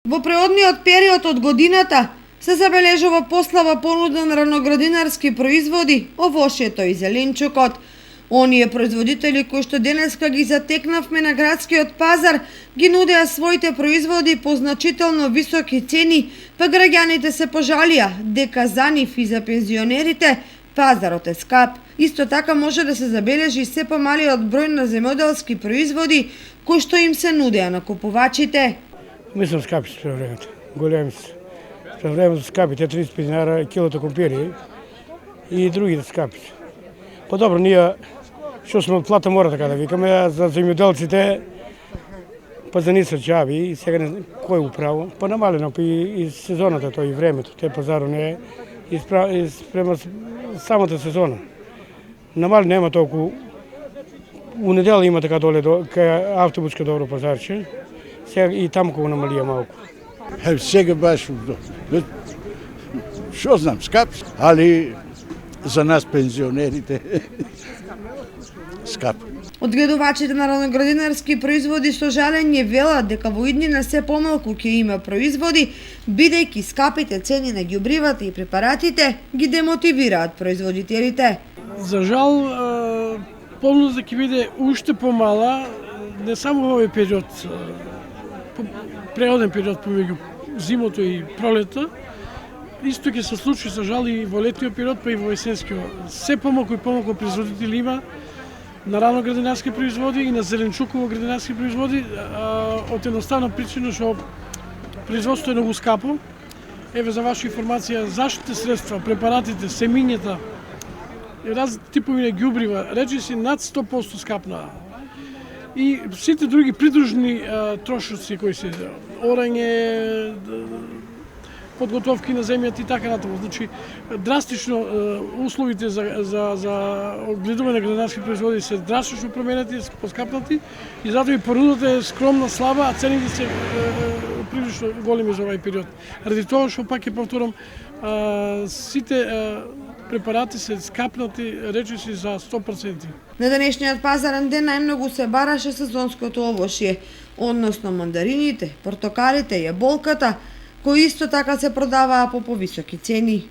Во преодниот период од годината се забележува послаба понуда на раноградинарски производи, овошјето и зеленчукот. Оние производители кои што денеска ги затекнавме на градскиот пазар ги нудеа своите производи по значително високи цени, па граѓаните се пожалија дека за нив и за пензионерите пазарот е скап. Исто така може да се забележи се помалиот број на земјоделски производи кои што им се нудеа на купувачите. Мислам скапи се пред времето, големи се. Пред времето скапи, те 35 динара килото компири и другите скапи. По-добро, ние што сме од плата мора така да викаме, а за земјоделците па за ниса чаби и сега не знам кој управо, па намалено и сезоната тој и времето, те пазаро не е и спрема самата сезона. Намали нема толку, у недела има така доле кај автобуска добро пазарче, сега и таму кога намалија малку. Сега баш, што знам, скап, али за нас пензионерите скап. Одгледувачите на раноградинарски производи со жалење велат дека во иднина се помалку ќе има производи, бидејќи скапите цени на ѓубривата и препаратите ги демотивираат производителите. За жал, понуда ќе биде уште помала, не само во овој период, преоден период помеѓу зимото и пролета, исто ќе се случи за жал и во летниот период, па и во есенскиот. Се помалку и помалку производители има на раноградинарски производи и на зеленчуково градинарски производи, од едноставна причина што производството е многу скапо. Еве за ваша информација, заштитните средства, препаратите, семињата и разни типови на ѓубрива, речиси над 100% скапнаа. И сите други придружни трошоци кои се орање, подготовки на земјата и така натаму. Значи, драстично условите за одгледување на градинарски производи се драстично променети, поскапнати и затоа и понудата е скромна, слаба, а цените се прилично големи за овај период. Ради тоа што пак ќе повторам, сите препарати се скапнати речиси за 100%. На денешниот пазарен ден најмногу се бараше сезонското овошје, односно мандарините, портокалите, јаболката, кои исто така се продаваа по повисоки цени.